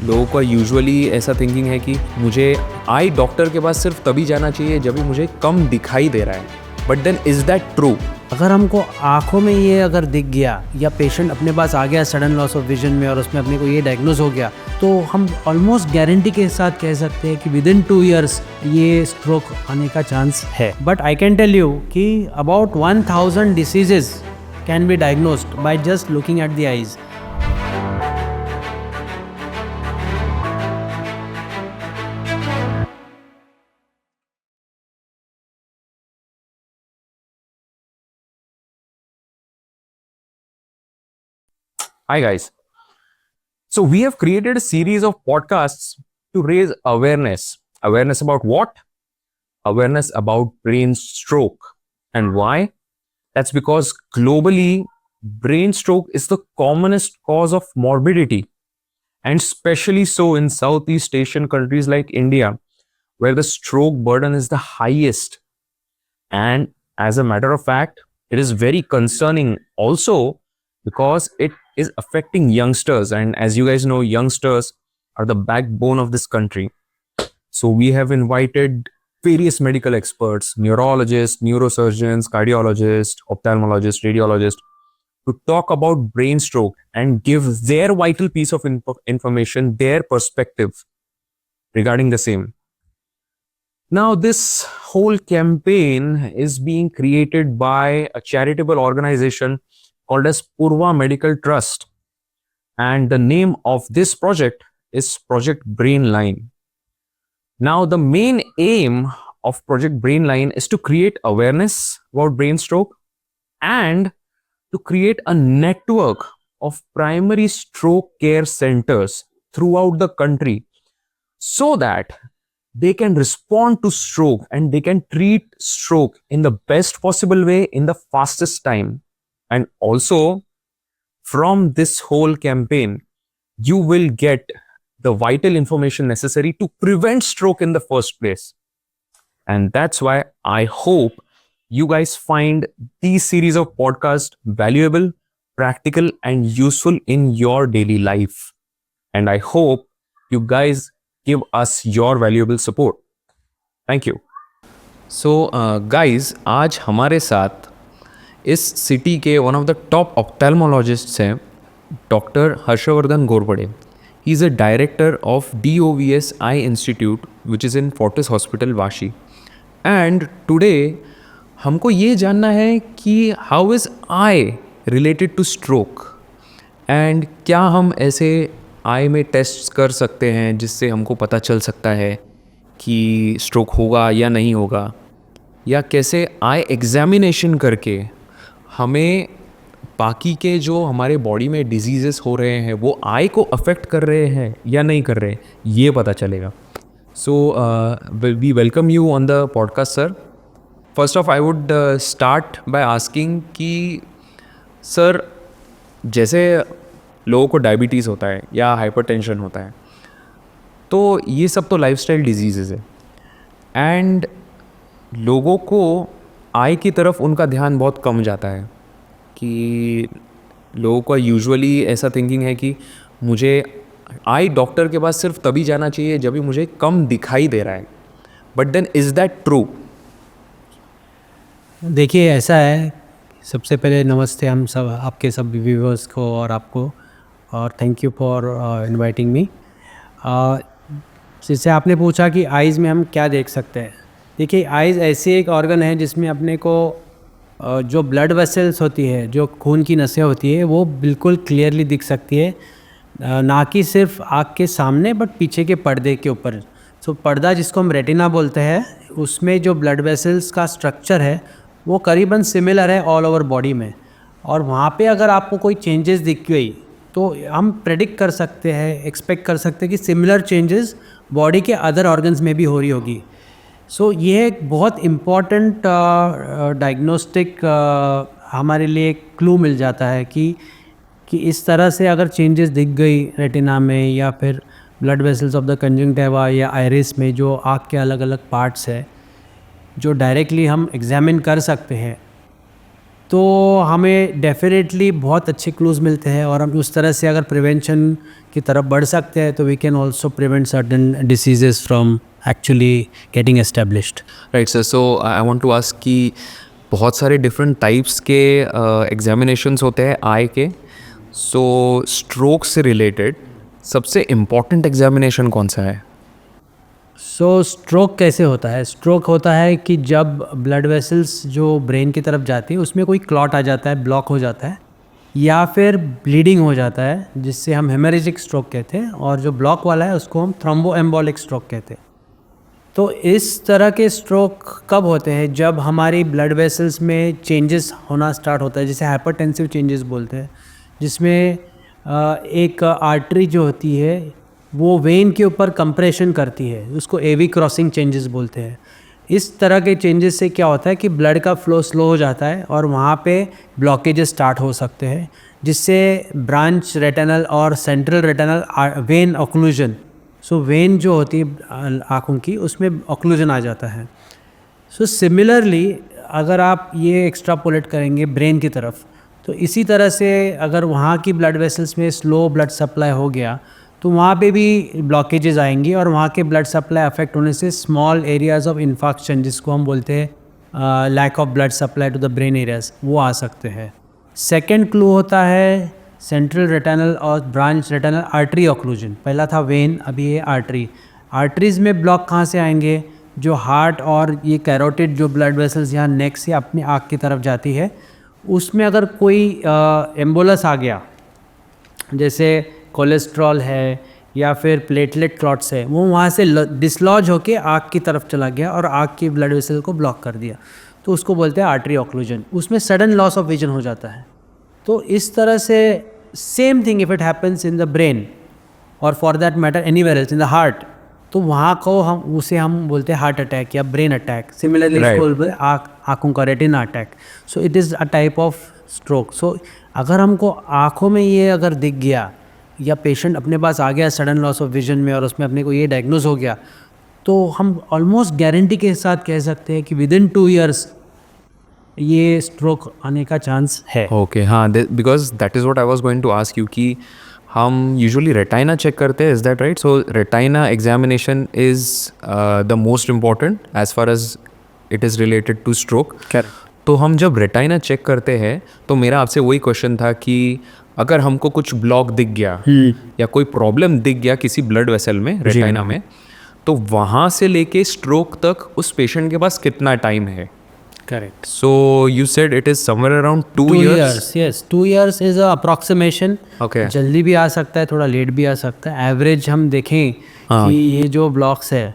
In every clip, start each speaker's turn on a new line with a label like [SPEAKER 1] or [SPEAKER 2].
[SPEAKER 1] लोगों का यूजुअली ऐसा थिंकिंग है कि मुझे आई डॉक्टर के पास सिर्फ तभी जाना चाहिए जब भी मुझे कम दिखाई दे रहा है। But then is that true?
[SPEAKER 2] अगर हमको आँखों में ये अगर दिख गया या पेशेंट अपने पास आ गया सडन लॉस ऑफ विजन में और उसमें अपने को ये डायग्नोज हो गया, तो हम ऑलमोस्ट गारंटी के साथ कह सकते हैं कि विदिन 2 years ये स्ट्रोक आने का चांस है। But I can tell you कि about 1000 diseases can be diagnosed by just looking at the eyes.
[SPEAKER 1] Hi guys. So we have created a series of podcasts to raise awareness. Awareness about what? Awareness about brain stroke. And why? That's because globally, brain stroke is the commonest cause of morbidity, and especially so in Southeast Asian countries like India, where the stroke burden is the highest. And as a matter of fact, it is very concerning also because it is affecting youngsters. And as you guys know, youngsters are the backbone of this country. So we have invited various medical experts, neurologists, neurosurgeons, cardiologists, ophthalmologists, radiologists, to talk about brain stroke and give their vital piece of information, their perspective regarding the same. Now, this whole campaign is being created by a charitable organization called as Purva Medical Trust. And the name of this project is Project Brainline. Now, the main aim of Project Brainline is to create awareness about brain stroke and to create a network of primary stroke care centers throughout the country so that they can respond to stroke and they can treat stroke in the best possible way in the fastest time. And also, from this whole campaign, you will get the vital information necessary to prevent stroke in the first place. And that's why I hope you guys find these series of podcasts valuable, practical, and useful in your daily life. And I hope you guys give us your valuable support. Thank you. So, guys, आज हमारे साथ इस city के one of the top ऑप्थेल्मोलॉजिस्ट्स हैं doctor Harshvardhan Ghorpade. He is a director of DOVS I institute which is in Fortis hospital Vashi. And today हमको ये जानना है कि how is I related to stroke and क्या हम ऐसे आई में टेस्ट कर सकते हैं जिससे हमको पता चल सकता है कि स्ट्रोक होगा या नहीं होगा, या कैसे आई एग्जामिनेशन करके हमें बाकी के जो हमारे बॉडी में डिजीज़ेस हो रहे हैं वो आई को अफेक्ट कर रहे हैं या नहीं कर रहे, ये पता चलेगा. So we welcome you on the podcast sir. First of I would start by asking कि सर, जैसे लोगों को डायबिटीज़ होता है या हाइपरटेंशन होता है, तो ये सब तो लाइफस्टाइल डिजीज़ेज़ है एंड लोगों को आई की तरफ उनका ध्यान बहुत कम जाता है. कि लोगों का यूजुअली ऐसा थिंकिंग है कि मुझे आई डॉक्टर के पास सिर्फ तभी जाना चाहिए जब भी मुझे कम दिखाई दे रहा है. But then is that true?
[SPEAKER 2] देखिए, ऐसा है, सबसे पहले नमस्ते हम सब आपके सब व्यूवर्स को और आपको, और thank you for inviting me. जैसे आपने पूछा कि आइज़ में हम क्या देख सकते हैं. देखिए, आइज़ ऐसी एक ऑर्गन है जिसमें अपने को जो ब्लड वेसल्स होती है, जो खून की नसें होती है, वो बिल्कुल क्लियरली दिख सकती है. ना कि सिर्फ आँख के सामने बट पीछे के पर्दे के ऊपर. सो पर्दा जिसको हम रेटिना बोलते हैं, उसमें जो ब्लड वेसल्स का स्ट्रक्चर है वो करीबन सिमिलर है ऑल ओवर बॉडी में. और वहाँ पे अगर आपको कोई चेंजेस दिख गई तो हम प्रेडिक्ट कर सकते हैं, एक्सपेक्ट कर सकते हैं कि सिमिलर चेंजेस बॉडी के अदर ऑर्गन्स में भी हो रही होगी. सो ये एक बहुत इम्पॉर्टेंट डायग्नोस्टिक हमारे लिए एक क्लू मिल जाता है कि इस तरह से अगर चेंजेस दिख गई रेटिना में या फिर blood vessels of the conjunctiva या आइरिस में, जो आँख के अलग अलग पार्ट्स है, जो डायरेक्टली हम एग्जामिन कर सकते हैं, तो हमें डेफिनेटली बहुत अच्छे क्लूज़ मिलते हैं, और हम उस तरह से अगर प्रिवेंशन की तरफ बढ़ सकते हैं तो we can also prevent certain diseases from actually getting established.
[SPEAKER 1] Right sir, so I want to ask कि बहुत सारे डिफरेंट टाइप्स के एग्जामिनेशंस होते हैं आई के, सो स्ट्रोक से रिलेटेड सबसे इम्पॉर्टेंट एग्जामिनेशन कौन सा है?
[SPEAKER 2] सो स्ट्रोक कैसे होता है? स्ट्रोक होता है कि जब ब्लड वेसल्स जो ब्रेन की तरफ जाती है उसमें कोई क्लॉट आ जाता है, ब्लॉक हो जाता है, या फिर ब्लीडिंग हो जाता है, जिससे हम हेमरेजिक स्ट्रोक कहते हैं, और जो ब्लॉक वाला है उसको हम थ्रोम्बोएम्बोलिक स्ट्रोक कहते हैं। तो इस तरह के स्ट्रोक कब होते हैं? जब हमारी ब्लड वेसल्स में चेंजेस होना स्टार्ट होता है, जिसे हाइपरटेंसिव चेंजेस बोलते हैं, जिसमें एक आर्टरी जो होती है वो वेन के ऊपर कंप्रेशन करती है, उसको एवी क्रॉसिंग चेंजेस बोलते हैं। इस तरह के चेंजेस से क्या होता है कि ब्लड का फ्लो स्लो हो जाता है और वहाँ पे ब्लॉकेजेस स्टार्ट हो सकते हैं, जिससे ब्रांच रेटिनल और central retinal vein occlusion, so when जो होती है आँखों की, उसमें ऑक्लूजन आ जाता है। सो सिमिलरली अगर आप ये एक्स्ट्रापोलेट करेंगे ब्रेन की तरफ, तो इसी तरह से अगर वहाँ की ब्लड वेसल्स में स्लो ब्लड सप्लाई हो गया तो वहाँ पे भी ब्लॉकेजेस आएंगी, और वहाँ के ब्लड सप्लाई अफेक्ट होने से स्मॉल एरियाज ऑफ इन्फाक्शन, जिसको हम बोलते हैं lack of blood supply to the brain areas, वो आ सकते हैं। सेकेंड क्लू होता है सेंट्रल रेटिनल और ब्रांच रेटिनल आर्टरी ऑक्लूजन। पहला था वेन, अभी ये आर्टरी। आर्टरीज़ में ब्लॉक कहाँ से आएंगे? जो हार्ट और ये कैरोटिड जो ब्लड वेसल्स यहाँ नेक से अपनी आँख की तरफ जाती है, उसमें अगर कोई एम्बोलस आ गया, जैसे कोलेस्ट्रॉल है या फिर प्लेटलेट क्लॉट्स है, वो वहाँ से डिसलॉज होके आँख की तरफ चला गया और आँख की ब्लड वेसल को ब्लॉक कर दिया, तो उसको बोलते हैं आर्टरी ऑक्लूजन। उसमें सडन लॉस ऑफ विजन हो जाता है। तो इस तरह से same thing if it happens in the brain और for that matter anywhere else in the heart, तो वहाँ को हम बोलते हैं हार्ट अटैक या ब्रेन अटैक। सिमिलरली इसको आँखों का retina attack. So it is a type of stroke. So अगर हमको आँखों में ये अगर दिख गया या पेशेंट अपने पास आ गया सडन लॉस ऑफ विजन में और उसमें अपने को ये डायग्नोज हो गया, तो हम ऑलमोस्ट गारंटी के साथ कह सकते हैं कि विदिन 2 years ये स्ट्रोक आने का चांस है।
[SPEAKER 1] ओके, हाँ, because that is what I was going to ask you कि हम यूजुअली रेटाइना चेक करते हैं, is that right? So retina examination is the most important as far as it is related to stroke. तो हम जब retina check करते हैं तो मेरा आपसे वही क्वेश्चन था कि अगर हमको कुछ ब्लॉक दिख गया या कोई प्रॉब्लम दिख गया किसी ब्लड वेसल में, रेटाइना में, तो वहाँ से लेके स्ट्रोक तक उस पेशेंट के पास कितना टाइम है?
[SPEAKER 2] Correct.
[SPEAKER 1] So you said it is somewhere around 2 years?
[SPEAKER 2] Yes, 2 years is a approximation.
[SPEAKER 1] Okay.
[SPEAKER 2] जल्दी भी आ सकता है, थोड़ा लेट भी आ सकता है। एवरेज हम देखें कि ये जो ब्लॉक्स है,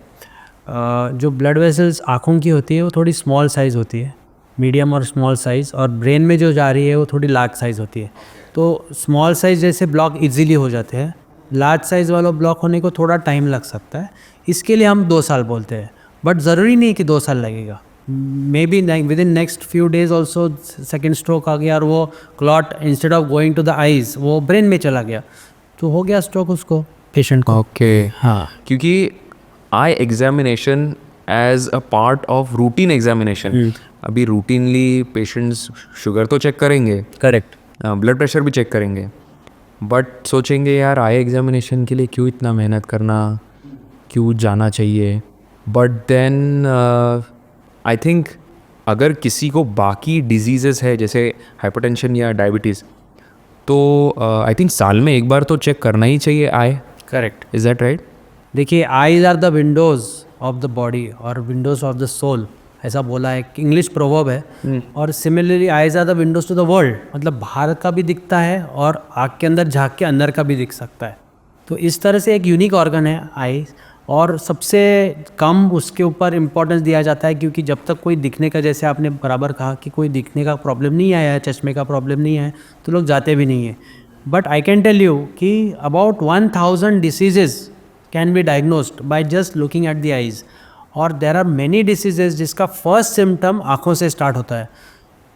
[SPEAKER 2] जो ब्लड वेसल्स आँखों की होती है वो थोड़ी स्मॉल साइज़ होती है, मीडियम और स्मॉल साइज़, और ब्रेन में जो जा रही है वो थोड़ी लार्ज साइज़ होती है। तो स्मॉल साइज़ जैसे ब्लॉक इजीली हो जाते हैं, लार्ज साइज़ वाला ब्लॉक होने को थोड़ा टाइम लग सकता है। इसके लिए हम 2 साल बोलते हैं, बट ज़रूरी नहीं कि 2 साल लगेगा। Maybe within next few days also second stroke आ गया और वो clot instead of going to the eyes वो ब्रेन में चला गया, तो हो गया स्ट्रोक उसको, पेशेंट को।
[SPEAKER 1] ओके,
[SPEAKER 2] हाँ,
[SPEAKER 1] क्योंकि eye examination as a part of routine examination, अभी रूटीनली पेशेंट्स शुगर तो चेक करेंगे,
[SPEAKER 2] करेक्ट,
[SPEAKER 1] ब्लड प्रेशर भी चेक करेंगे, बट सोचेंगे यार आई एग्जामिनेशन के लिए क्यों इतना मेहनत करना, क्यों जाना चाहिए। बट देन आई थिंक अगर किसी को बाकी डिजीज़ेस है जैसे हाइपरटेंशन या डायबिटीज़, तो आई थिंक साल में एक बार तो चेक करना ही चाहिए eye.
[SPEAKER 2] Correct.
[SPEAKER 1] Is that right?
[SPEAKER 2] देखिए, eyes are the windows of the body और विंडोज़ ऑफ द सोल, ऐसा बोला है, इंग्लिश प्रोवर्ब है। और similarly eyes are the windows to the world, मतलब बाहर का भी दिखता है और आँख के अंदर झाँक के अंदर का भी दिख सकता है। तो इस तरह से एक यूनिक ऑर्गन है आई, और सबसे कम उसके ऊपर इम्पोर्टेंस दिया जाता है, क्योंकि जब तक कोई दिखने का, जैसे आपने बराबर कहा कि कोई दिखने का प्रॉब्लम नहीं आया है, चश्मे का प्रॉब्लम नहीं है, तो लोग जाते भी नहीं हैं। But I can tell you कि about 1000 diseases can be diagnosed by just looking at the eyes, और देर आर मैनी डिसीजेज जिसका फर्स्ट सिम्टम आँखों से स्टार्ट होता है,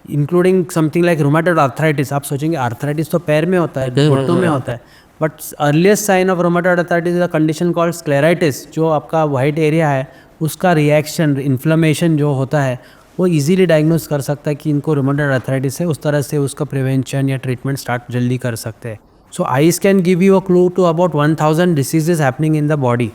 [SPEAKER 2] including something like rheumatoid arthritis. आप सोचेंगे आर्थराइटिस तो पैर में होता है, घुटनों में होता है, but earliest sign of rheumatoid arthritis is a condition called scleritis, जो आपका वाइट एरिया है उसका रिएक्शन, इन्फ्लेमेशन जो होता है वो इजीली डायग्नोस कर सकता है कि इनको रूमेटॉइड आर्थराइटिस है, उस तरह से उसका प्रिवेंशन या ट्रीटमेंट स्टार्ट जल्दी कर सकते हैं. So eyes can give you a clue to about 1000 diseases happening in the body.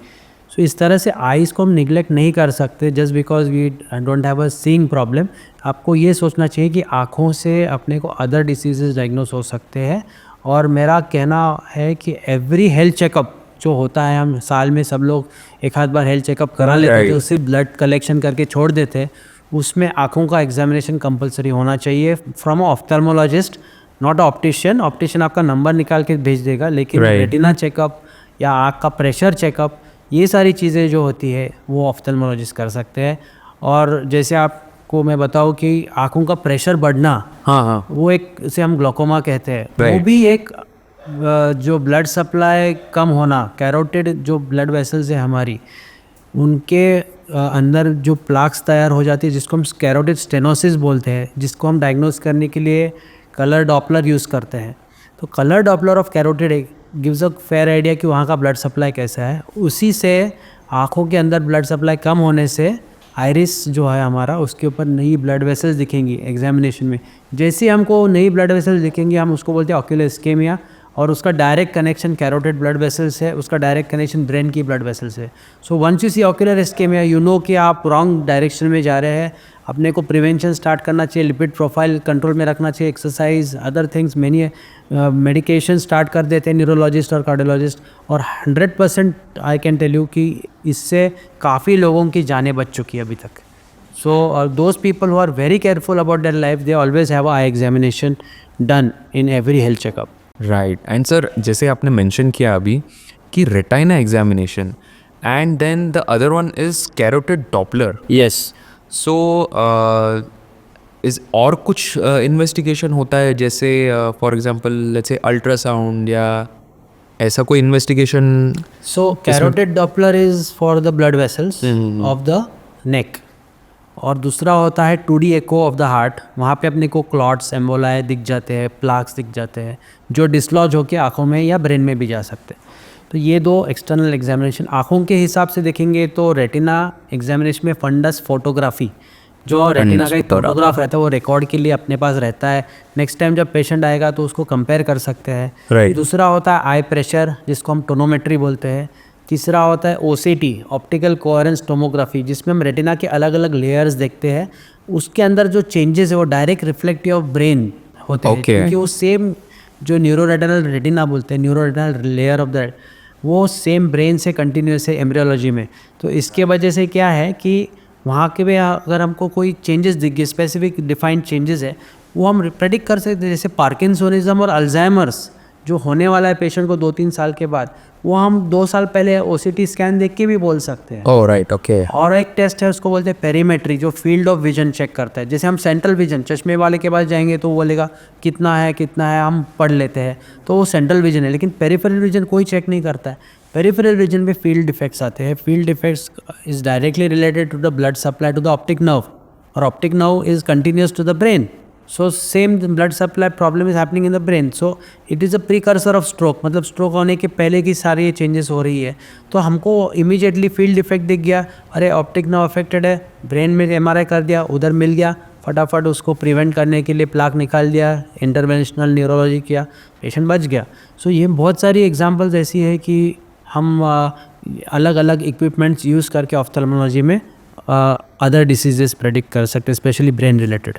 [SPEAKER 2] So इस तरह से आइज़ को हम निगलेक्ट नहीं कर सकते just because we don't have a seeing problem. आपको ये सोचना चाहिए कि आँखों से अपने को अदर डिसीजेज डायग्नोस हो सकते हैं. और मेरा कहना है कि एवरी हेल्थ चेकअप जो होता है, हम साल में सब लोग एक आध बार हेल्थ चेकअप करा लेते थे, उससे ब्लड कलेक्शन करके छोड़ देते. उसमें आँखों का एग्जामिनेशन कंपलसरी होना चाहिए from a ophthalmologist, not optician. Optician आपका नंबर निकाल के भेज देगा, लेकिन रेटिना चेकअप या आँख का प्रेशर चेकअप, ये सारी चीज़ें जो होती है वो ऑफ्थल्मोलॉजिस्ट कर सकते हैं. और जैसे आपको मैं बताऊँ कि आँखों का प्रेशर बढ़ना,
[SPEAKER 1] हाँ,
[SPEAKER 2] वो एक से हम ग्लोकोमा कहते हैं. वो भी एक जो ब्लड सप्लाई कम होना, कैरोटिड जो ब्लड वेसल्स है हमारी, उनके अंदर जो प्लाक्स तैयार हो जाती है जिसको हम कैरोटिड स्टेनोसिस बोलते हैं, जिसको हम डायग्नोस करने के लिए कलर डॉपलर यूज़ करते हैं. तो colour Doppler of carotid gives a fair idea कि वहाँ का ब्लड सप्लाई कैसा है. उसी से आँखों के अंदर ब्लड सप्लाई कम होने से आइरिस जो है हमारा, उसके ऊपर नई ब्लड वेसल्स दिखेंगी एग्जामिनेशन में. जैसे हमको नई ब्लड वेसल्स दिखेंगी, हम उसको बोलते हैं ऑक्यूलर इस्केमिया, और उसका direct connection carotid blood vessels है, उसका डायरेक्ट कनेक्शन ब्रेन की ब्लड वेसल्स है. So once you see ocular ischemia, you know कि आप रॉन्ग डायरेक्शन में जा रहे हैं. अपने को प्रिवेंशन स्टार्ट करना चाहिए, लिपिड प्रोफाइल कंट्रोल में रखना चाहिए, exercise, other things, many medication start कर देते हैं न्यूरोलॉजिस्ट और कार्डियोलॉजिस्ट. और 100% आई कैन टेल यू कि इससे काफ़ी लोगों की जानें बच चुकी है अभी तक. So those people who are very careful about their life, they always have eye examination done in every health checkup.
[SPEAKER 1] Right. And sir, जैसे आपने मेंशन किया अभी कि retina examination and then the other one is carotid doppler.
[SPEAKER 2] Yes.
[SPEAKER 1] So is और कुछ investigation होता है, जैसे for example let's say ultrasound या ऐसा कोई investigation?
[SPEAKER 2] So carotid doppler is for the blood vessels of the neck, और दूसरा होता है 2D echo of the heart. वहाँ पे अपने को क्लॉट्स, एम्बोलाई दिख जाते हैं, प्लाक्स दिख जाते हैं, जो डिसलॉज होकर आँखों में या ब्रेन में भी जा सकते हैं. तो ये दो एक्सटर्नल एग्जामिनेशन. आँखों के हिसाब से देखेंगे तो रेटिना एग्जामिनेशन में फंडस फोटोग्राफी, जो रेटिना का एक फोटोग्राफ रहता है, वो रिकॉर्ड के लिए अपने पास रहता है. नेक्स्ट टाइम जब पेशेंट आएगा तो उसको कंपेयर कर सकते हैं.
[SPEAKER 1] Right.
[SPEAKER 2] दूसरा होता है आई प्रेशर, जिसको हम टोनोमेट्री बोलते हैं. तीसरा होता है OCT, ऑप्टिकल कोहेरेंस टोमोग्राफी, जिसमें हम रेटिना के अलग अलग लेयर्स देखते हैं. उसके अंदर जो चेंजेस है वो डायरेक्ट रिफ्लेक्टिव ऑफ ब्रेन होते हैं. क्योंकि वो सेम जो न्यूरोरेटिनल रेटिना बोलते हैं, न्यूरोरेटिनल लेयर ऑफ दैट, वो सेम ब्रेन से कंटिन्यूस है एम्ब्रियोलॉजी में. तो इसके वजह से क्या है कि वहाँ के भी अगर हमको कोई चेंजेस दिख गए, स्पेसिफिक डिफाइंड चेंजेस है, वो हम प्रेडिक्ट कर सकते हैं. जैसे पार्किंसोनिज्म और अल्जाइमर्स जो होने वाला है पेशेंट को 2-3 साल के बाद, वो हम 2 साल पहले OCT स्कैन देख के भी बोल सकते हैं.
[SPEAKER 1] Oh right, okay.
[SPEAKER 2] और एक टेस्ट है, उसको बोलते हैं पेरीमेट्री, जो फील्ड ऑफ विजन चेक करता है. जैसे हम सेंट्रल विजन, चश्मे वाले के पास जाएंगे तो वो बोलेगा कितना है, हम पढ़ लेते हैं, तो वो सेंट्रल विजन है. लेकिन पेरिफेरल विजन कोई चेक नहीं करता है. पेरिफेरल विजन में फील्ड डिफेक्ट्स आते हैं. Field defects is directly related to the blood supply to the optic nerve, और optic nerve is continuous to the brain. So same blood supply problem is happening in the brain. So it is a precursor of stroke. मतलब stroke होने के पहले की सारी ये changes हो रही है. तो हमको इमीडिएटली फील्ड इफेक्ट दिख गया, अरे ऑप्टिक नर्व अफेक्टेड है, ब्रेन में MRI कर दिया, उधर मिल गया, फटाफट उसको प्रिवेंट करने के लिए प्लाक निकाल दिया, इंटरवेंशनल न्यूरोलॉजी किया, पेशेंट बच गया. सो ये बहुत सारी एग्जांपल्स ऐसी है कि हम अलग अलग इक्विपमेंट्स यूज़ करके ऑफ्थल्मोलॉजी में अदर डिसीजेस प्रेडिक्ट कर सकते हैं, specially brain related.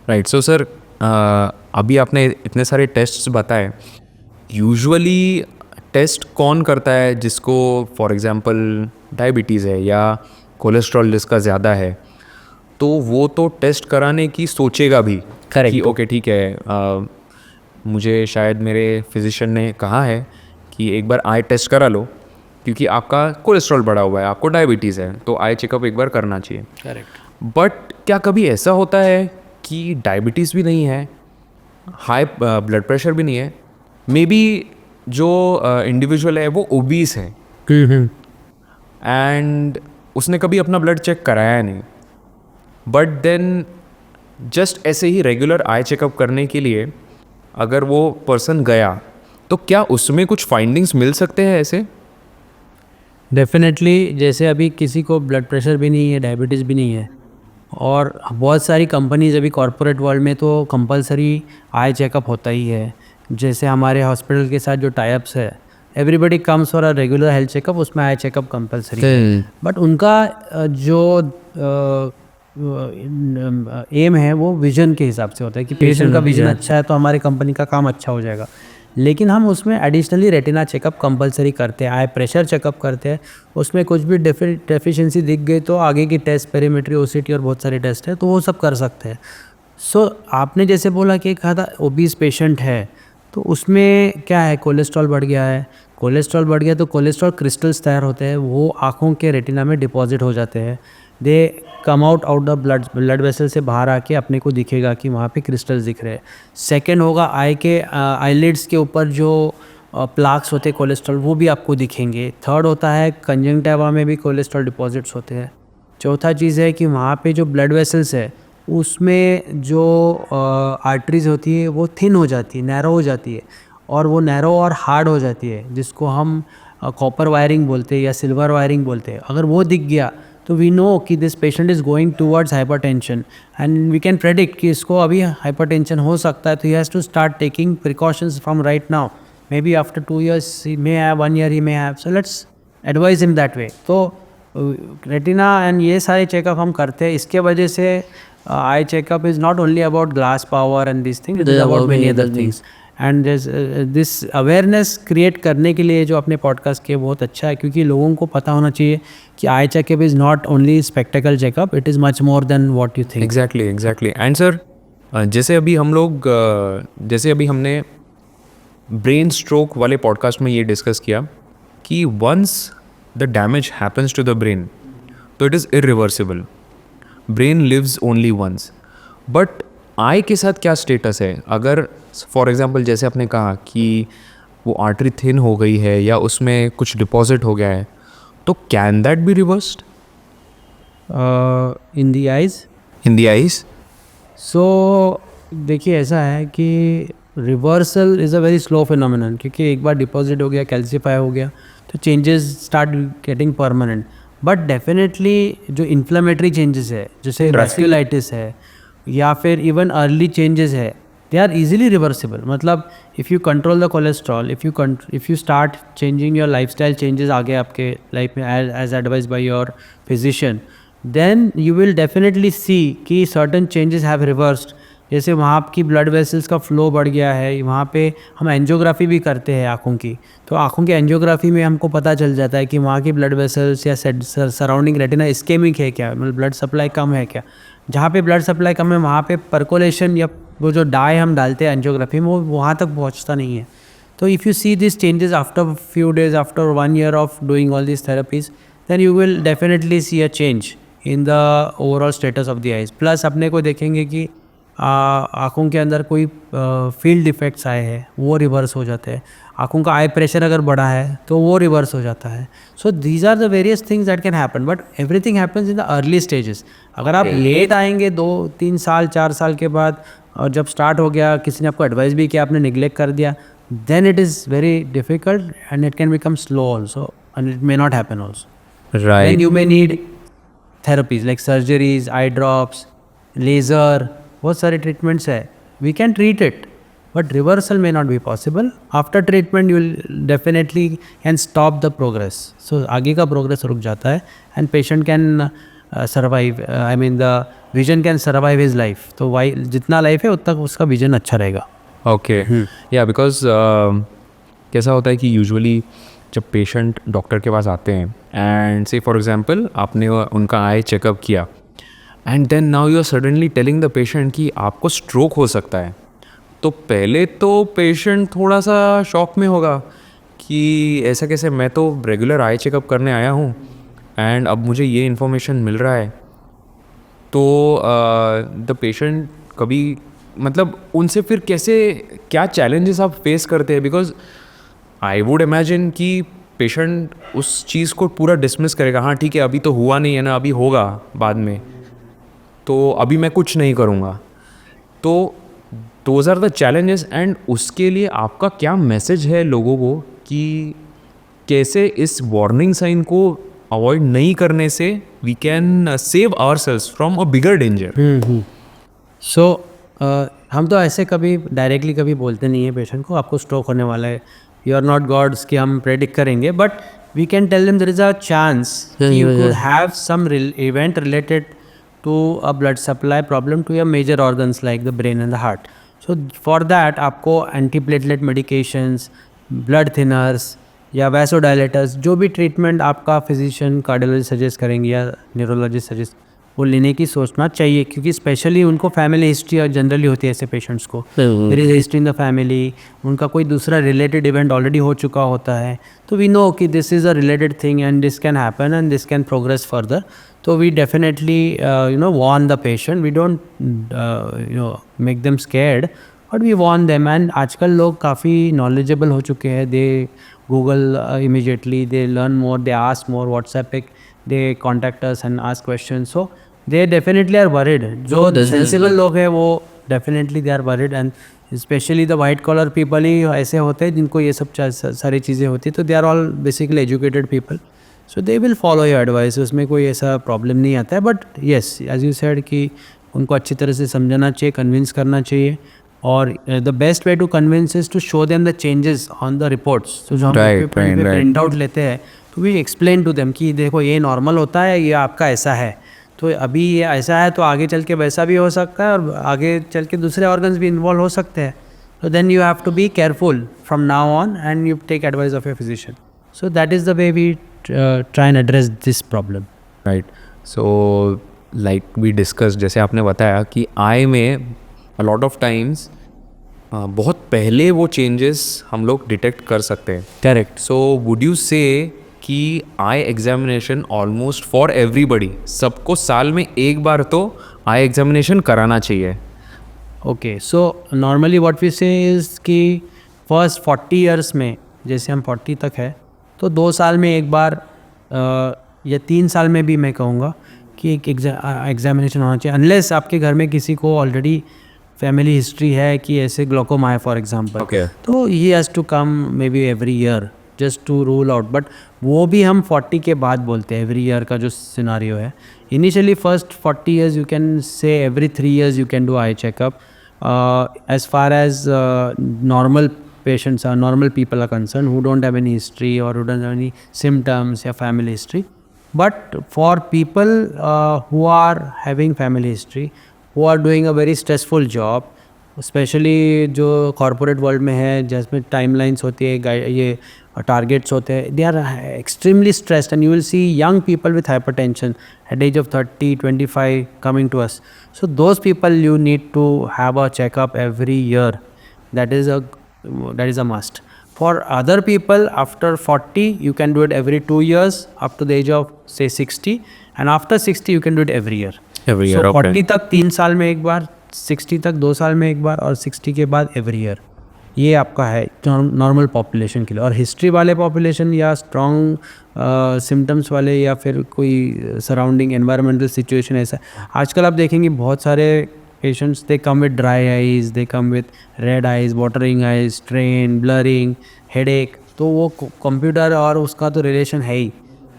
[SPEAKER 1] Right. So sir, अभी आपने इतने सारे टेस्ट्स बताए. यूजुअली टेस्ट कौन करता है जिसको फॉर एग्जांपल डायबिटीज़ है या कोलेस्ट्रॉल जिसका ज़्यादा है, तो वो तो टेस्ट कराने की सोचेगा भी.
[SPEAKER 2] Correct.
[SPEAKER 1] कि ओके ठीक है, मुझे शायद मेरे फिजिशियन ने कहा है कि एक बार आई टेस्ट करा लो क्योंकि आपका कोलेस्ट्रॉल बढ़ा हुआ है, आपको डायबिटीज़ है, तो आई चेकअप एक बार करना चाहिए.
[SPEAKER 2] करेक्ट.
[SPEAKER 1] बट क्या कभी ऐसा होता है कि डायबिटीज़ भी नहीं है, हाई ब्लड प्रेशर भी नहीं है, मे बी जो इंडिविजुअल है वो ओबीस है एंड उसने कभी अपना ब्लड चेक कराया नहीं, बट देन जस्ट ऐसे ही रेगुलर आई चेकअप करने के लिए अगर वो पर्सन गया, तो क्या उसमें कुछ फाइंडिंग्स मिल सकते हैं ऐसे?
[SPEAKER 2] डेफिनेटली. जैसे अभी किसी को ब्लड प्रेशर भी नहीं है, डायबिटीज़ भी नहीं है, और बहुत सारी कंपनीज अभी कॉरपोरेट वर्ल्ड में तो कंपलसरी आई चेकअप होता ही है। जैसे हमारे हॉस्पिटल के साथ जो टाइप्स है, everybody comes for a regular health checkup, उसमें आई चेकअप कंपलसरी है। बट उनका जो एम है वो विजन के हिसाब से होता है कि पेशेंट का विजन अच्छा है तो हमारी कंपनी का काम अच्छा हो जाएगा। लेकिन हम उसमें एडिशनली रेटिना चेकअप कंपलसरी करते हैं, आई प्रेशर चेकअप करते हैं। उसमें कुछ भी डेफिशिएंसी दिख गई तो आगे की टेस्ट, पेरीमेट्री, ओसीटी और बहुत सारे टेस्ट है, तो वो सब कर सकते हैं। सो आपने जैसे बोला कि कहा था ओबीस पेशेंट है, तो उसमें क्या है, कोलेस्ट्रॉल बढ़ गया है। कोलेस्ट्रॉल बढ़ गया तो कोलेस्ट्रॉल क्रिस्टल्स तैयार होते हैं, वो आँखों के रेटिना में डिपॉजिट हो जाते हैं। They come out the blood vessel से बाहर आके अपने को दिखेगा कि वहाँ पे क्रिस्टल्स दिख रहे हैं। सेकंड होगा आई के आईलिड्स के ऊपर जो प्लाक्स होते हैं कोलेस्ट्रॉल, वो भी आपको दिखेंगे। थर्ड होता है कंजंक्टिवा में भी कोलेस्ट्रॉल डिपॉजिट्स होते हैं। चौथा चीज़ है कि वहाँ पे जो ब्लड वेसल्स है उसमें जो आर्टरीज होती है वो थिन हो जाती है, नैरो हो जाती है, और वो नैरो और हार्ड हो जाती है, जिसको हम कॉपर वायरिंग बोलते हैं या सिल्वर वायरिंग बोलते हैं। अगर वो दिख गया तो वी नो कि this patient is going towards hypertension and we can predict कि इसको अभी हाइपरटेंशन हो सकता है, तो he has to start taking precautions from right now. Maybe after 2 years he may have, 1 year he may have, so let's advise him that way। तो retina and ये सारे चेकअप हम करते हैं। इसके वजह से eye checkup is not only about glass power and this thing, it is about many other things. And this awareness create करने के लिए जो अपने पॉडकास्ट किए बहुत अच्छा है, क्योंकि लोगों को पता होना चाहिए कि eye checkup is not only spectacled checkup, it is much more than what you think.
[SPEAKER 1] Exactly. And sir, जैसे अभी हम लोग जैसे अभी हमने ब्रेन स्ट्रोक वाले पॉडकास्ट में ये डिस्कस किया कि once the damage happens to the brain तो it is irreversible, brain lives only once. But eye के साथ क्या स्टेटस है? अगर फॉर एग्जांपल जैसे आपने कहा कि वो आर्टरी थिन हो गई है या उसमें कुछ डिपॉजिट हो गया है, तो can that be reversed
[SPEAKER 2] in the eyes?
[SPEAKER 1] In the eyes?
[SPEAKER 2] So देखिए, ऐसा है कि reversal is a very slow phenomenon, क्योंकि एक बार डिपॉजिट हो गया, कैल्सीफाई हो गया, तो changes start getting permanent. But definitely जो इन्फ्लेमेटरी चेंजेस है, जैसे वैस्कुलाइटिस है या फिर इवन अर्ली चेंजेस है, दे आर इजीली रिवर्सिबल। मतलब if you control the cholesterol, if you start changing your lifestyle changes आगे आपके लाइफ में as advise by your physician, then you will definitely see कि certain changes have reversed. जैसे वहाँ की blood vessels का flow बढ़ गया है, वहाँ पे हम एंजियोग्राफी भी करते हैं आँखों की, तो आँखों की एंजियोग्राफी में हमको पता चल जाता है कि वहाँ की ब्लड वेसल्स या सराउंडिंग रेटिना इस्केमिक है क्या, मतलब ब्लड सप्लाई कम है क्या। जहाँ पे ब्लड सप्लाई कम है वहाँ पे परकोलेशन या वो जो डाई हम डालते हैं एंजियोग्राफी में, वो वहाँ तक पहुँचता नहीं है। तो if you see this changes after few days, after 1 year of doing all this therapies, then you will definitely see a change in the overall status of the eyes. Plus अपने को देखेंगे कि आँखों के अंदर कोई फील्ड इफेक्ट्स आए हैं वो रिवर्स हो जाते हैं। आँखों का आई प्रेशर अगर बढ़ा है तो वो रिवर्स हो जाता है। So these are the various things that can happen, but everything happens in the early stages. अगर आप लेट आएंगे 2-3 साल 4 साल के बाद, और जब स्टार्ट हो गया, किसी ने आपको एडवाइस भी किया, आपने निगलेक्ट कर दिया, then it is very difficult and it can become slow also and it may not happen also.
[SPEAKER 1] Right.
[SPEAKER 2] Then you may need therapies like surgeries, eye drops, laser, बहुत सारे ट्रीटमेंट्स है। We can treat it but reversal may not be possible. After treatment you will definitely can stop the progress. So आगे का progress रुक जाता है and patient can survive, I mean the vision can survive his life. तो Y जितना life है उतना उसका विजन अच्छा रहेगा।
[SPEAKER 1] ओके, या बिकॉज कैसा होता है कि यूजुअली जब पेशेंट डॉक्टर के पास आते हैं एंड से फॉर एग्जांपल आपने उनका आई चेकअप किया and then now you are suddenly telling the patient कि आपको स्ट्रोक हो सकता है, तो पहले तो पेशेंट थोड़ा सा शॉक में होगा कि ऐसा कैसे, मैं तो रेगुलर आई चेकअप करने आया हूँ एंड अब मुझे ये इन्फॉर्मेशन मिल रहा है। तो द पेशेंट कभी मतलब उनसे फिर कैसे, क्या चैलेंजेस आप फेस करते हैं? बिकॉज आई वुड इमेजिन कि पेशेंट उस चीज़ को पूरा डिसमिस करेगा, हाँ ठीक है अभी तो हुआ नहीं है ना, अभी होगा बाद में, तो अभी मैं कुछ नहीं करूँगा। तो those are the challenges. And उसके लिए आपका क्या मैसेज है लोगों को कि कैसे इस वार्निंग साइन को अवॉइड नहीं करने से we can save ourselves from a bigger danger.
[SPEAKER 2] So हम तो ऐसे कभी डायरेक्टली कभी बोलते नहीं है पेशेंट को आपको स्ट्रोक होने वाला है, यू आर नॉट गॉड्स कि हम प्रेडिक्ट करेंगे, but we can tell them there is a chance you could have some event related to a blood supply problem to your major organs like the brain and the heart. So for that आपको antiplatelet medications, blood thinners या vasodilators, जो भी treatment आपका physician cardiologist suggest करेंगे या neurologist suggest, वो लेने की सोचना चाहिए, क्योंकि स्पेशली उनको फैमिली हिस्ट्री जनरली होती है ऐसे पेशेंट्स को, there is history in the family, उनका कोई दूसरा रिलेटेड इवेंट ऑलरेडी हो चुका होता है, तो वी नो कि this is a related thing and this can happen and this can progress further. तो we definitely warn the patient, we don't make them scared but we warn them. And आजकल लोग काफ़ी knowledgeable हो चुके हैं, they Google immediately, they learn more, they ask more, WhatsApp पे they contact us and ask question. So they definitely are worried. जो sensible लोग हैं वो definitely they are worried, and specially the white collar people ही ऐसे होते हैं जिनको ये सब सारी चीज़ें होती, तो they are all basically educated people, so they will follow your advice, उसमें कोई ऐसा प्रॉब्लम नहीं आता है. But yes, as you said कि उनको अच्छी तरह से समझाना चाहिए, कन्विंस करना चाहिए, और the best way to convince is to show them the changes on the reports. तो जो हम प्रिंट आउट लेते हैं तो वी एक्सप्लेन टू देम कि देखो ये नॉर्मल होता है, ये आपका ऐसा है, तो अभी ये ऐसा है, तो आगे चल के वैसा भी हो सकता है, और आगे चल के दूसरे ऑर्गन्स भी इन्वॉल्व हो सकते हैं. So then you have to be careful from now on and you take advice of your physician. So that is the way we try and address this problem.
[SPEAKER 1] Right. So like we discuss, जैसे आपने बताया कि आई में a lot of times बहुत पहले वो changes हम लोग डिटेक्ट कर सकते हैं.
[SPEAKER 2] Correct.
[SPEAKER 1] सो वुड यू से कि eye examination almost for everybody, सबको साल में एक बार तो आई एग्जामिनेशन कराना चाहिए?
[SPEAKER 2] Okay, so normally what we say is कि first 40 years में, जैसे हम 40 तक है, तो 2 साल में एक बार या 3 साल में भी मैं कहूँगा कि एक एग्जामिनेशन होना चाहिए, अनलेस आपके घर में किसी को ऑलरेडी फैमिली हिस्ट्री है कि ऐसे ग्लोकोमा है फॉर एग्जांपल.
[SPEAKER 1] Okay.
[SPEAKER 2] तो he has to come maybe every year just to rule out, but वो भी हम 40 के बाद बोलते हैं. एवरी ईयर का जो सिनारियो है, initially first 40 years you can say every 3 years you can do eye checkup. As far as normal patients are, normal people are concerned who don't have any history or who don't have any symptoms or family history. But for people who are having family history, who are doing a very stressful job, specially जो corporate world में है, जिसमें timelines होती है, ये targets होते हैं, they are extremely stressed, and you will see young people with hypertension at age of 30-25 coming to us. So those people you need to have a checkup every year. That is a must. For other people after 40 you can do it every 2 years up to the age of say 60, and after 60 you can do it every year.
[SPEAKER 1] Every year,
[SPEAKER 2] So
[SPEAKER 1] okay.
[SPEAKER 2] 40 तक 3 साल में एक बार, 60 तक 2 साल में एक बार, और 60 के बाद एवरी ईयर. ये आपका है नॉर्मल पॉपुलेशन के लिए. और हिस्ट्री वाले पॉपुलेशन या स्ट्रॉन्ग सिम्टम्स वाले या फिर कोई सराउंडिंग एनवायरमेंटल सिचुएशन, ऐसा आजकल आप देखेंगे बहुत सारे patients, they come with dry eyes, they come with red eyes, watering eyes, strain, blurring, headache. तो वो कंप्यूटर और उसका तो रिलेशन है ही,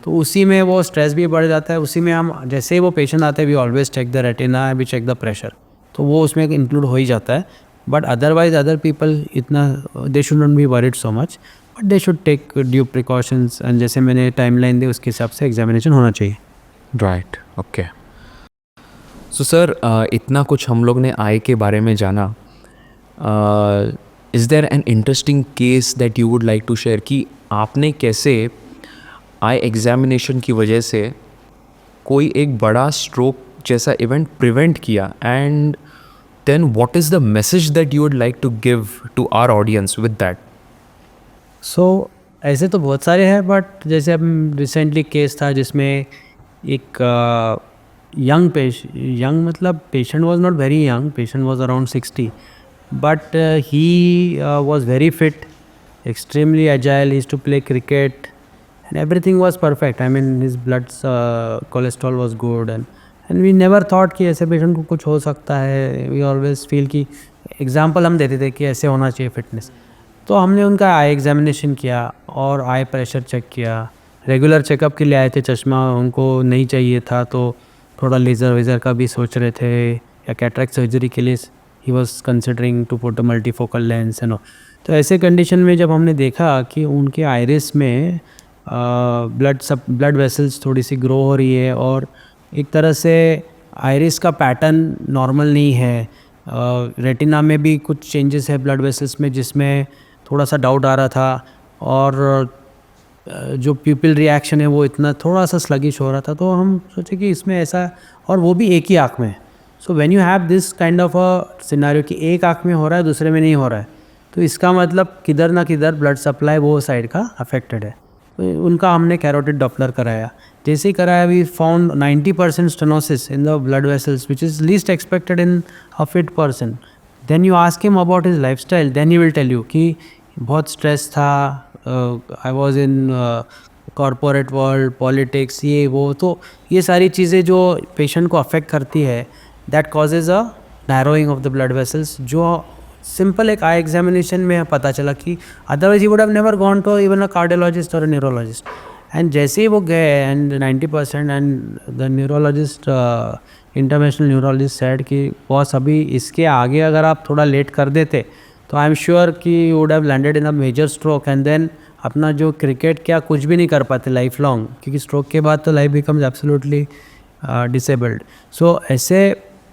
[SPEAKER 2] तो उसी में वो स्ट्रेस भी बढ़ जाता है. उसी में हम जैसे ही वो पेशेंट आते हैं we always check the retina, we check the pressure, तो वो उसमें इंक्लूड हो ही जाता है. बट अदरवाइज अदर पीपल इतना they should not be worried so much, but they should take due precautions, and जैसे मैंने टाइमलाइन दी उसके हिसाब से एग्जामिनेशन होना चाहिए.
[SPEAKER 1] राइट. ओके. सो सर, इतना कुछ हम लोग ने आई के बारे में जाना. Is there an interesting case that you would like to share कि आपने कैसे आई एग्जामिनेशन की वजह से कोई एक बड़ा स्ट्रोक जैसा इवेंट प्रिवेंट किया, and then what is the message that you would like to give to our audience with that?
[SPEAKER 2] So ऐसे तो बहुत सारे हैं, बट जैसे अब रिसेंटली केस था जिसमें एक young मतलब patient was not very young, patient was around 60, but he was very fit, extremely agile, he used to play cricket and everything was perfect. I mean his blood cholesterol was good, and we never thought कि ऐसे patient को कुछ हो सकता है. We always feel कि example हम देते थे कि ऐसे होना चाहिए फिटनेस. तो हमने उनका आई एग्जामिनेशन किया और आई प्रेशर चेक किया, रेगुलर चेकअप के लिए आए थे, चश्मा उनको नहीं चाहिए था, तो थोड़ा लेज़र वेज़र का भी सोच रहे थे, या कैटरेक्ट सर्जरी के लिए he was considering to put a multifocal lens and all. तो ऐसे कंडीशन में जब हमने देखा कि उनके आइरिस में ब्लड वेसल्स थोड़ी सी ग्रो हो रही है, और एक तरह से आइरिस का पैटर्न नॉर्मल नहीं है, रेटिना में भी कुछ चेंजेस है ब्लड वेसल्स में, जिसमें थोड़ा सा डाउट आ रहा था, और जो प्यूपिल रिएक्शन है वो इतना थोड़ा सा स्लगिश हो रहा था। तो हम सोचे कि इसमें ऐसा, और वो भी एक ही आँख में। So when you have this kind of a scenario कि एक आँख में हो रहा है, दूसरे में नहीं हो रहा है, तो इसका मतलब किधर ना किधर ब्लड सप्लाई वो साइड का अफेक्टेड है। तो उनका हमने कैरोटिड डॉपलर कराया। जैसे ही कराया, we found 90% stenosis in the blood vessels, which is least expected in a fit person. Then you ask him about his life style, then he will tell you कि बहुत स्ट्रेस था, I was in corporate world, politics, ये वो। तो ये सारी चीज़ें जो पेशेंट को अफेक्ट करती है, that causes a narrowing of the blood vessels, जो सिंपल एक आई एग्जामिनेशन में पता चला कि otherwise he would have never gone to even a cardiologist और अ न्यूरोलॉजिस्ट। एंड जैसे ही वो गए, and 90% and the neurologist, international neurologist said कि बॉस अभी इसके आगे अगर आप थोड़ा लेट कर देते तो आई एम श्योर कि you would have landed in a major stroke, and then अपना जो क्रिकेट क्या कुछ भी नहीं कर पाते लाइफ लॉन्ग, क्योंकि स्ट्रोक के बाद तो लाइफ बिकम्स एब्सोल्युटली डिसेबल्ड। सो ऐसे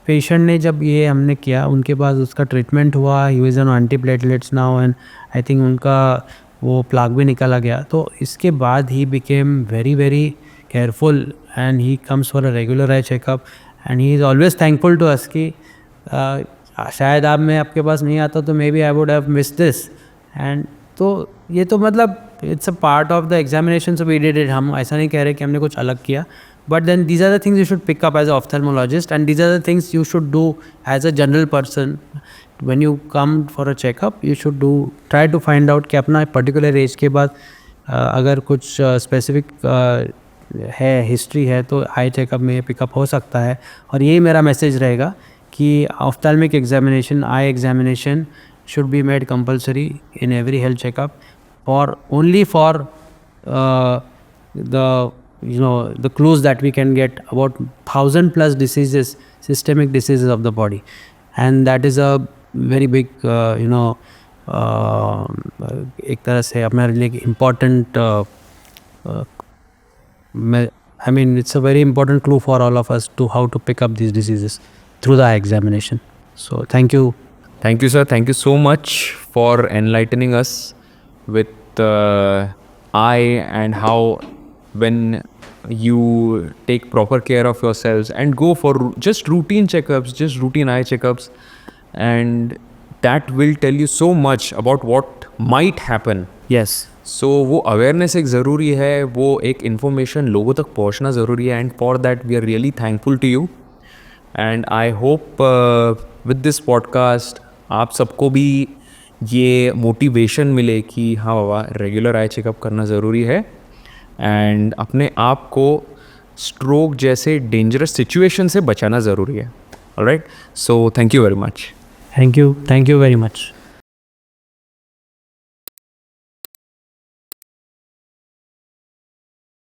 [SPEAKER 2] पेशेंट ने जब ये हमने किया, उनके बाद उसका ट्रीटमेंट हुआ, he was on antiplatelets now, and I think उनका वो प्लाग भी निकाला गया। तो इसके बाद he became very very careful, and he comes for a regular eye checkup, and he is always thankful to us कि शायद आप मैं आपके पास नहीं आता तो maybe I would have miss this. And तो ये तो मतलब it's a part of the examination, so we did it. हम ऐसा नहीं कह रहे कि हमने कुछ अलग किया, but then these are the things you should pick up as an ophthalmologist, and these are the things you should do as a general person. When you come for a checkup, you should try to find out कि अपना particular age के बाद अगर कुछ specific है, history है, तो eye checkup में पिकअप हो सकता है। और यही मेरा मैसेज रहेगा कि ophthalmic examination, eye examination should be made compulsory in every health checkup, only for the clues that we can get about 1,000+ diseases, systemic diseases of the body, and that is a very big एक तरह से हमारे लिए important, I mean it's a very important clue for all of us to how to pick up these diseases through the eye examination. So thank you.
[SPEAKER 1] Thank you, sir. Thank you so much for enlightening us with eye, and how when you take proper care of yourselves and go for just routine checkups, just routine eye checkups, and that will tell you so much about what might happen.
[SPEAKER 2] Yes.
[SPEAKER 1] So वो awareness एक ज़रूरी है, वो एक information लोगों तक पहुंचना ज़रूरी है, and for that we are really thankful to you. And I hope with this podcast आप सबको भी ये मोटिवेशन मिले कि हाँ बाबा, रेगुलर आई चेकअप करना ज़रूरी है, एंड अपने आप को स्ट्रोक जैसे डेंजरस सिचुएशन से बचाना ज़रूरी है। Alright, so thank you very much.
[SPEAKER 2] Thank you very much.